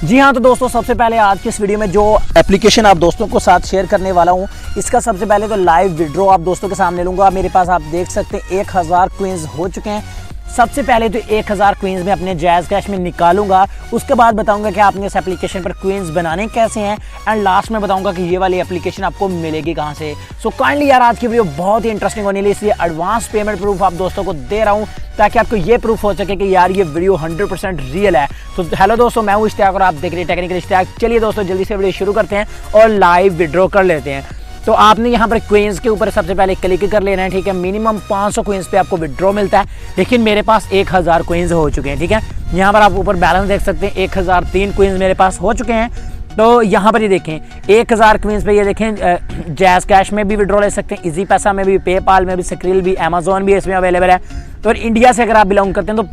जी हाँ, तो दोस्तों सबसे पहले आज की इस वीडियो में जो एप्लीकेशन आप दोस्तों को साथ शेयर करने वाला हूँ, इसका सबसे पहले तो लाइव विड्रॉ आप दोस्तों के सामने लूँगा। मेरे पास आप देख सकते हैं 1000 क्वींस हो चुके हैं। सबसे पहले तो 1000 क्वींस में अपने जायज़ कैश में निकालूंगा, उसके बाद बताऊंगा कि आपने इस एप्लीकेशन पर क्वींस बनाने कैसे हैं, एंड लास्ट में बताऊंगा कि ये वाली एप्लीकेशन आपको मिलेगी कहाँ से। सो काइंडली यार, आज की वीडियो बहुत ही इंटरेस्टिंग होने वाली, इसलिए एडवांस पेमेंट प्रूफ आप दोस्तों को दे रहा हूँ ताकि आपको ये प्रूफ हो सके कि यार ये वीडियो 100% रियल है। तो हेलो दोस्तों, मैं हूँ इश्तियाक और आप देख रहे हैं टेक्निकल इश्तियाक। चलिए दोस्तों जल्दी से वीडियो शुरू करते हैं और लाइव विड्रॉ कर लेते हैं। तो आपने यहाँ पर क्वींस के ऊपर सबसे पहले क्लिक कर लेना है, ठीक है। मिनिमम 500 क्वींस पे आपको विड्रॉ मिलता है, लेकिन मेरे पास 1000 क्वींस हो चुके हैं, ठीक है। यहाँ पर आप ऊपर बैलेंस देख सकते हैं, 1003 क्वींस मेरे पास हो चुके हैं। तो यहाँ पर ये देखें 1000 क्वींस पे ये देखें जैज़ कैश में भी विड्रॉ ले सकते हैं, इजी पैसा में भी, पेपाल में भी, स्क्रिल भी, अमेजोन भी इसमें अवेलेबल है। तो और इंडिया से अगर आप बिलोंग करते हैं तो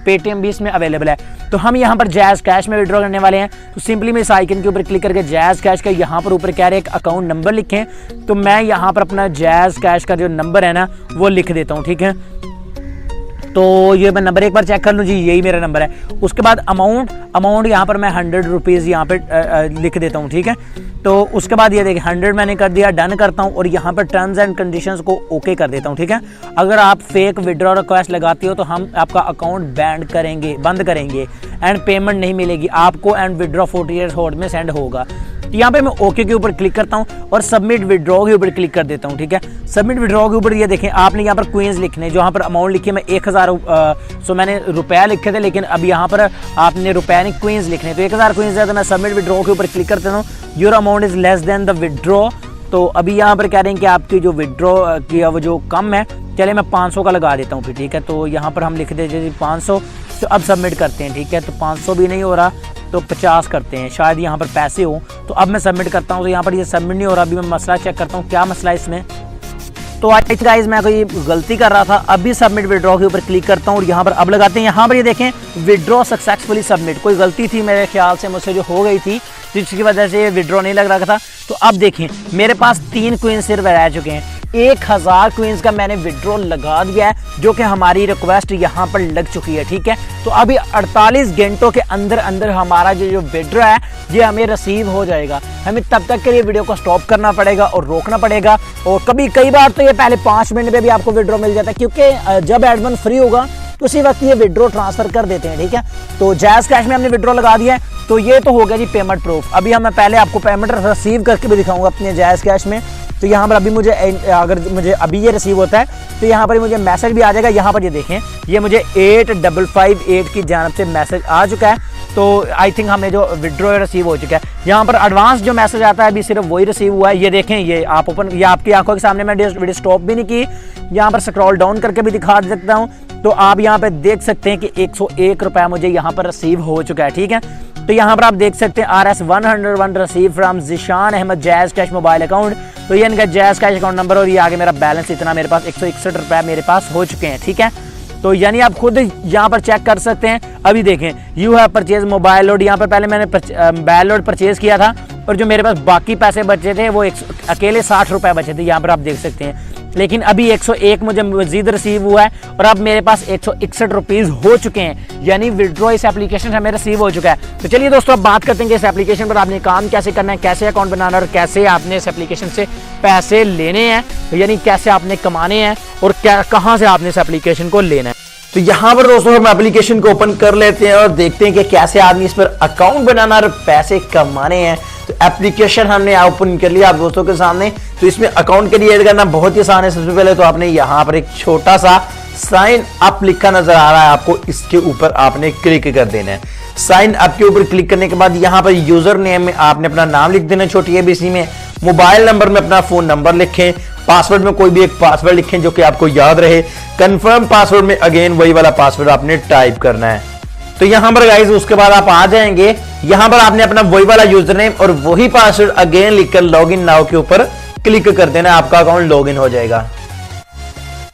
पेटीएम भी इसमें अवेलेबल है। तो हम यहाँ पर जैज़ कैश में विड्रॉ करने वाले हैं। तो सिंपली मैं इस आइकन के ऊपर क्लिक करके जैज़ कैश का यहाँ पर ऊपर कह रहे हैं एक अकाउंट नंबर लिखें, तो मैं यहाँ पर अपना जैज़ कैश का जो नंबर है ना वो लिख देता हूँ, ठीक है। तो ये मैं नंबर एक बार चेक कर लूँ, जी यही मेरा नंबर है। उसके बाद अमाउंट यहाँ पर मैं 100 रुपीज़ यहाँ पर लिख देता हूँ, ठीक है। तो उसके बाद ये देखिए 100 मैंने कर दिया, डन करता हूँ और यहाँ पर टर्म्स एंड कंडीशंस को ओके कर देता हूँ, ठीक है। अगर आप फेक विड्रॉ रिक्वेस्ट लगाती हो तो हम आपका अकाउंट बंद करेंगे एंड पेमेंट नहीं मिलेगी आपको, एंड विड्रॉ 48 आवर्स में सेंड होगा। यहाँ पे मैं ओके के ऊपर क्लिक करता हूँ और सबमिट विड्रॉ के ऊपर क्लिक कर देता हूँ, ठीक है। सबमिट विड्रॉ के ऊपर ये देखें आपने यहाँ पर क्वींस लिखने, जो यहाँ पर अमाउंट लिखी है मैं 1000 मैंने रुपया लिखे थे, लेकिन अब यहाँ पर आपने रुपया नहीं क्वींस लिखने, तो 1000 क्वींस है। तो मैं सबमिट विड्रॉ के ऊपर क्लिक करता हूँ, your amount is less than the withdraw. तो अभी यहाँ पर कह रहे हैं कि आपकी जो विड्रॉ की वो जो कम है, चले मैं 500 का लगा देता हूँ फिर, ठीक है। तो यहाँ पर हम लिख देते 500। तो अब सबमिट करते हैं, ठीक है। तो 500 भी नहीं हो रहा तो 50 करते हैं, शायद यहाँ पर पैसे हो। तो अब मैं सबमिट करता हूँ, तो यहाँ पर ये सबमिट नहीं हो रहा। अभी मैं मसला चेक करता हूँ क्या मसला है इसमें। तो आई गाइस मैं कोई गलती कर रहा था। अभी सबमिट विड्रॉ के ऊपर क्लिक करता हूँ और यहाँ पर अब लगाते हैं, यहाँ पर ये देखें विड्रॉ सक्सेसफुली सबमिट। कोई गलती थी मेरे ख्याल से मुझसे जो हो गई थी, जिसकी वजह से विड्रॉ नहीं लग रहा था। तो अब देखें मेरे पास 3 क्वींस सिर्फ रह चुके हैं। 1000 क्वींस का मैंने विड्रॉ लगा दिया है, जो कि हमारी रिक्वेस्ट यहाँ पर लग चुकी है, ठीक है। तो अभी 48 घंटों के अंदर अंदर हमारा जो विड्रॉ है ये हमें रिसीव हो जाएगा। हमें तब तक के लिए वीडियो को स्टॉप करना पड़ेगा और रोकना पड़ेगा, और कई बार तो ये पहले 5 मिनट में भी आपको विड्रॉ मिल जाता है, क्योंकि जब एडमिन फ्री होगा उसी वक्त ये विड्रॉ ट्रांसफर कर देते हैं, ठीक है। तो जैज़ कैश में हमने विड्रॉ लगा दिया है। तो ये तो हो गया जी पेमेंट प्रूफ। अभी मैं पहले आपको पेमेंट रिसीव करके भी दिखाऊंगा अपने जायज़ कैश में। तो यहाँ पर अभी अगर मुझे अभी ये रिसीव होता है तो यहाँ पर मुझे मैसेज भी आ जाएगा। यहाँ पर ये देखें ये मुझे 8558 की जानब से मैसेज आ चुका है। तो आई थिंक हमें जो विड्रॉ रिसीव हो चुका है। यहाँ पर एडवांस जो मैसेज आता है अभी सिर्फ वही रिसीव हुआ है। ये देखें, ये आप ओपन, ये आपकी आंखों के सामने मैं वीडियो स्टॉप भी नहीं की, यहाँ पर स्क्रॉल डाउन करके भी दिखा सकता हूँ। तो आप यहाँ पे देख सकते हैं कि 101 रुपया मुझे यहाँ पर रिसीव हो चुका है, ठीक है। तो यहाँ पर आप देख सकते हैं RS101 receive from Zeeshan Ahmed Jazz Cash mobile account. तो ये इनका जैज़ कैश अकाउंट नंबर और ये आगे मेरा बैलेंस इतना, मेरे पास 161 रुपया मेरे पास हो चुके हैं, ठीक है। तो यानी आप खुद यहाँ पर चेक कर सकते हैं। अभी देखें you have purchase mobile load, यहाँ पर पहले मैंने मोबाइल लोड परचेज किया था और जो मेरे पास बाकी पैसे बचे थे वो अकेले 60 रुपये बचे थे, यहाँ पर आप देख सकते हैं। लेकिन अभी 101 मुझे मजीद रिसीव हुआ है और अब मेरे पास 161 रुपीज़ हो चुके हैं, यानी विड्रॉ इस एप्लीकेशन से हमें रिसीव हो चुका है। तो चलिए दोस्तों अब बात करते हैं कि इस एप्लीकेशन पर आपने काम कैसे करना है, कैसे अकाउंट बनाना है और कैसे आपने इस एप्लीकेशन से पैसे लेने हैं, यानी कैसे आपने कमाने हैं और कहाँ से आपने इस एप्लीकेशन को लेना है। तो यहाँ पर दोस्तों हम एप्लीकेशन को ओपन कर लेते हैं और देखते हैं कि कैसे आदमी इस पर अकाउंट बनाना और पैसे कमाने हैं। तो एप्लीकेशन हमने ओपन कर लिया आप दोस्तों के सामने। तो इसमें अकाउंट के लिए ऐड करना बहुत ही आसान है। सबसे पहले तो आपने यहाँ पर एक छोटा सा साइन अप लिखा नजर आ रहा है आपको, इसके ऊपर आपने क्लिक कर देना है। साइन अप के ऊपर क्लिक करने के बाद यहाँ पर यूजर नेम में आपने अपना नाम लिख देना छोटी ABC में, मोबाइल नंबर में अपना फोन नंबर लिखें, पासवर्ड में कोई भी एक पासवर्ड लिखें जो कि आपको याद रहे। कंफर्म पासवर्ड में अगेन वही वाला पासवर्ड आपने टाइप करना है। तो यहां पर गाइस उसके बाद आप आ जाएंगे, यहां पर आपने अपना वही वाला यूजर नेम और वही पासवर्ड अगेन लिखकर लॉगिन नाउ के ऊपर क्लिक कर देना, आपका अकाउंट लॉगिन हो जाएगा।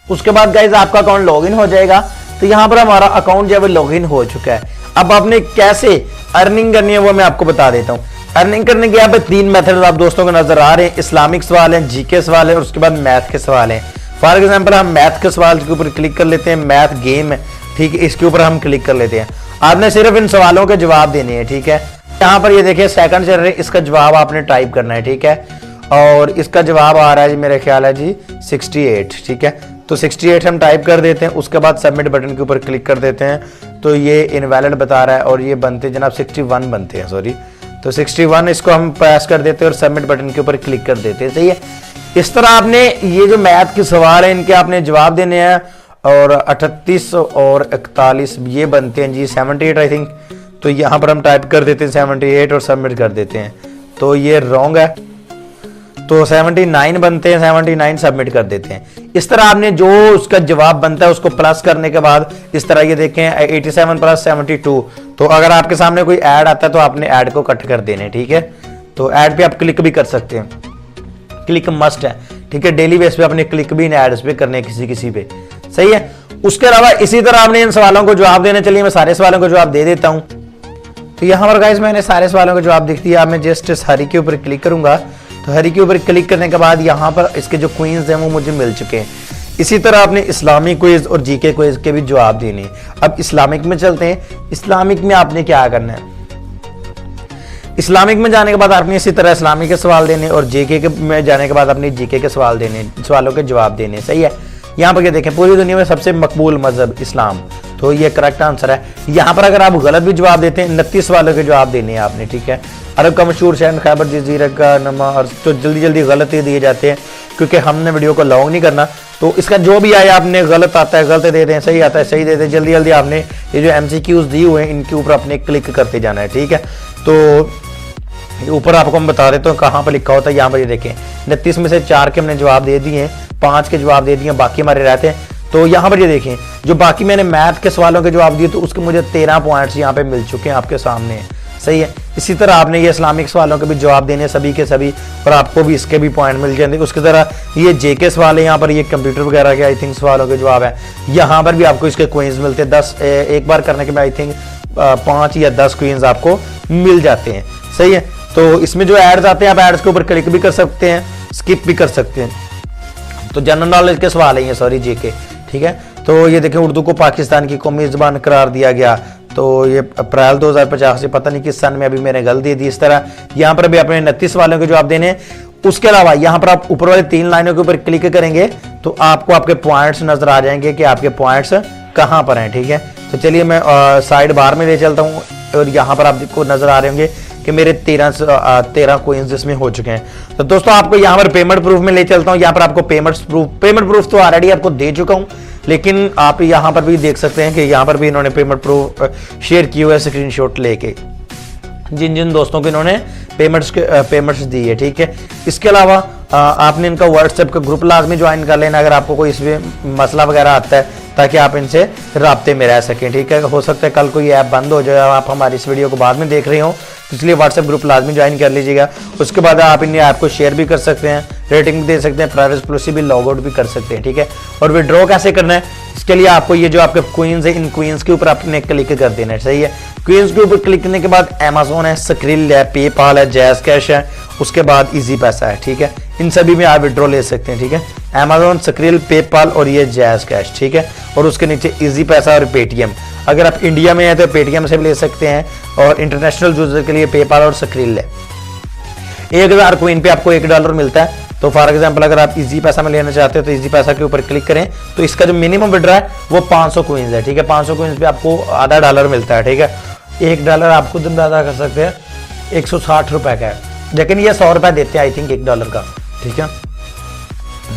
उसके बाद गाइस आपका अकाउंट लॉगिन हो जाएगा। तो यहां पर हमारा अकाउंट जो है लॉगिन हो चुका है। अब आपने कैसे अर्निंग करनी है वो मैं आपको बता देता हूं। अर्निंग करने के यहाँ पे 3 मेथड आप दोस्तों को नजर आ रहे हैं। इस्लामिक सवाल है, जीके सवाल है और उसके बाद मैथ के सवाल है। फॉर एग्जाम्पल हम मैथ के सवाल के ऊपर क्लिक कर लेते हैं, मैथ गेम है, ठीक है, इसके ऊपर हम क्लिक कर लेते हैं। आपने सिर्फ इन सवालों के जवाब देने हैं, ठीक है। यहाँ पर ये देखिए सेकंड चल रहे, इसका जवाब आपने टाइप करना है, ठीक है। और इसका जवाब आ रहा है जी, मेरा ख्याल है जी 68, ठीक है। तो 68 हम टाइप कर देते हैं, उसके बाद सबमिट बटन के ऊपर क्लिक कर देते हैं। तो ये इनवैलिड बता रहा है और ये बनते जनाब 61 बनते हैं, सॉरी। तो 61 इसको हम प्रेस कर देते हैं और सबमिट बटन के ऊपर क्लिक कर देते हैं, सही है। इस तरह आपने ये जो मैथ के सवाल है इनके आपने जवाब देने हैं। और 38 और 41 ये बनते हैं जी 78 आई थिंक। तो यहाँ पर हम टाइप कर देते हैं 78 और सबमिट कर देते हैं। तो ये रॉन्ग है, तो 79 बनते हैं, 79 सबमिट कर देते हैं। इस तरह आपने जो उसका जवाब बनता है उसको प्लस करने के बाद इस तरह ये देखें 87 प्लस 72। तो अगर आपके सामने कोई ऐड आता है तो आपने ऐड को कट कर देने, ठीक है। तो ऐड पे आप क्लिक भी कर सकते हैं, क्लिक मस्ट है, ठीक है। डेली बेस पे अपने क्लिक भी इन एड्स पे करने किसी किसी पे, सही है। उसके अलावा इसी तरह आपने इन सवालों को जवाब देने, चलिए मैं सारे सवालों को जवाब दे देता हूं। तो यहां पर गाइस मैंने सारे सवालों का जवाब दिख दिया। मैं जस्ट हरी के ऊपर क्लिक करूंगा, तो हरी के ऊपर क्लिक करने के बाद यहाँ पर इसके जो क्वींस हैं वो मुझे मिल चुके हैं। इसी तरह आपने इस्लामिक क्विज और जीके क्विज के भी जवाब देने। अब इस्लामिक में चलते हैं। इस्लामिक में आपने क्या करना है, इस्लामिक में जाने के बाद आपने इसी तरह इस्लामिक के सवाल देने और जीके में जाने के बाद अपनी जीके के सवाल देने, सवालों के जवाब देने, सही है। यहाँ पर ये देखें, पूरी दुनिया में सबसे मकबूल मजहब इस्लाम, तो ये करेक्ट आंसर है। यहाँ पर अगर आप गलत भी जवाब देते हैं 29 सवालों के जवाब देने हैं आपने, ठीक है। अरब का मशहूर शहर खैबर जजीरा का नमा, और तो जल्दी जल्दी गलत ही दिए जाते हैं क्योंकि हमने वीडियो को लॉन्ग नहीं करना। तो इसका जो भी आया आपने गलत आता है गलत दे दें, सही आता है सही दे दें। जल्दी जल्दी आपने ये जो MCQs दिए हुए हैं इनके ऊपर आपने क्लिक करते जाना है, ठीक है। तो ऊपर आपको हम बता देते हैं कहाँ पर लिखा होता है। यहाँ पर ये देखें 29 में से 4 के हमने जवाब दे दिए हैं, 5 के जवाब दे दिए, बाकी हमारे रहते हैं। तो यहाँ पर ये देखें जो बाकी मैंने मैथ के सवालों के जवाब दिए तो उसके मुझे 13 पॉइंट्स यहाँ पे मिल चुके हैं आपके सामने, सही है। इसी तरह आपने ये इस्लामिक सवालों के भी जवाब देने सभी के सभी, और आपको भी इसके भी पॉइंट मिल जाएंगे। उसकी तरह ये जेके सवाल है, यहाँ पर ये कंप्यूटर वगैरह के आई थिंक सवालों के जवाब है। यहाँ पर भी आपको इसके क्वींस मिलते हैं 10, एक बार करने के बाद आई थिंक 5 या 10 क्वींस आपको मिल जाते हैं, सही है। तो इसमें जो एड्स आते हैं आप एड्स के ऊपर क्लिक भी कर सकते हैं, स्किप भी कर सकते हैं। तो जनरल नॉलेज के सवाल है ये, सॉरी जेके, ठीक है। तो ये देखें उर्दू को पाकिस्तान की कौमी ज़बान करार दिया गया, तो ये अप्रैल 2050 से पता नहीं किस सन में, अभी मैंने गलत दे दी। इस तरह यहाँ पर भी अपने 29 सवालों के जवाब देने। उसके अलावा यहाँ पर आप ऊपर वाले 3 लाइनों के ऊपर क्लिक करेंगे तो आपको आपके पॉइंट्स नजर आ जाएंगे कि आपके पॉइंट्स कहाँ पर हैं, ठीक है। तो चलिए मैं साइड बार में ले चलता हूँ और यहाँ पर आपको नजर आ रहे होंगे कि मेरे 13 कोइंस इसमें हो चुके हैं। तो दोस्तों आपको यहाँ पर पेमेंट प्रूफ में ले चलता हूँ। यहाँ पर आपको पेमेंट प्रूफ तो ऑलरेडी आपको दे चुका हूँ, लेकिन आप यहाँ पर भी देख सकते हैं कि यहाँ पर भी इन्होंने पेमेंट प्रूफ शेयर किए हुए स्क्रीनशॉट लेके, जिन जिन दोस्तों को इन्होंने पेमेंट्स दी है, ठीक है। इसके अलावा आपने इनका व्हाट्सएप का ग्रुप लाजमी ज्वाइन कर लेना अगर आपको कोई इसमें मसला वगैरह आता है, ताकि आप इनसे राब्ते में रह सकें, ठीक है। हो सकता है कल को ये ऐप बंद हो जाए, आप हमारी इस वीडियो को बाद में देख रहे हो, इसलिए व्हाट्सएप ग्रुप लाजमी ज्वाइन कर लीजिएगा। उसके बाद आप इन ऐप को शेयर भी कर सकते हैं, रेटिंग भी दे सकते हैं, प्राइवेसी पॉलिसी भी लॉग आउट भी कर सकते हैं, ठीक है। और विड्रॉ कैसे करना है, इसके लिए आपको ये जो आपके क्वींस है इन क्वींस के ऊपर आपने क्लिक कर देना है, सही है। क्वींस के ऊपर क्लिक करने के बाद अमेज़न है, स्क्रिल है, पेपाल है, जैज़ कैश है, उसके बाद इजी पैसा है, ठीक है। इन सभी में आप विड्रॉ ले सकते हैं, ठीक है। अमेज़न, स्क्रिल, पेपाल और ये जैज़ कैश, ठीक है। और उसके नीचे इजी पैसा और पेटीएम। अगर आप इंडिया में हैं तो पेटीएम से भी ले सकते हैं, और इंटरनेशनल यूजर के लिए पेपाल और स्क्रिल है। 1000 क्वीन पे आपको $1 मिलता है। तो फॉर एग्जांपल अगर आप इजी पैसा में लेना चाहते हो तो इजी पैसा के ऊपर क्लिक करें, तो इसका जो मिनिमम विड्रॉ है वो 500 क्वींस है, ठीक है। 500 क्वींस पे आपको $0.5 मिलता है, ठीक है। $1 आप खुद अंदाजा कर सकते हैं 160 रुपए का है, लेकिन ये 100 रुपए देते हैं आई थिंक $1 का, ठीक है।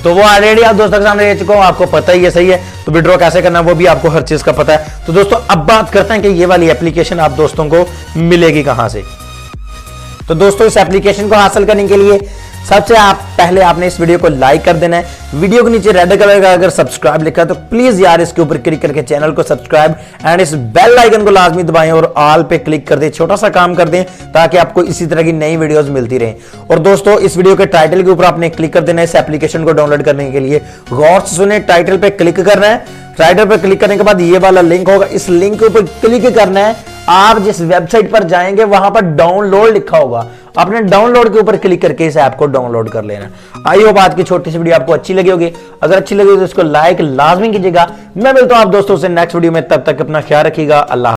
तो वो ऑलरेडी आप दोस्तों के सामने दे चुका हूं, आपको पता ही है, सही है। तो विड्रॉ कैसे करना है वो भी आपको हर चीज का पता है। तो दोस्तों अब बात करते हैं कि ये वाली एप्लीकेशन आप दोस्तों को मिलेगी कहां से। तो दोस्तों इस एप्लीकेशन को हासिल करने के लिए सबसे पहले आपने इस वीडियो को लाइक कर देना है। वीडियो के नीचे रेड कलर का अगर सब्सक्राइब लिखा है तो प्लीज यार इसके ऊपर क्लिक करके चैनल को सब्सक्राइब एंड इस बेल आइकन को लाजमी दबाएं और ऑल पे क्लिक कर दें, छोटा सा काम कर दें ताकि आपको इसी तरह की नई वीडियोस मिलती रहें। और दोस्तों इस वीडियो के टाइटल के ऊपर आपने क्लिक कर देना है इस एप्लीकेशन को डाउनलोड करने के लिए। गौर से सुने, टाइटल पे क्लिक करना है, टाइटल पे क्लिक करने के बाद ये वाला लिंक होगा, इस लिंक के ऊपर क्लिक करना है। आप जिस वेबसाइट पर जाएंगे वहां पर डाउनलोड लिखा होगा, आपने डाउनलोड के ऊपर क्लिक करके इस ऐप को डाउनलोड कर लेना। आई होप आज की छोटी सी वीडियो आपको अच्छी लगी होगी। अगर अच्छी लगी तो इसको लाइक लाजमी कीजिएगा। मैं मिलता हूं आप दोस्तों से नेक्स्ट वीडियो में, तब तक अपना ख्याल रखिएगा। अल्लाह।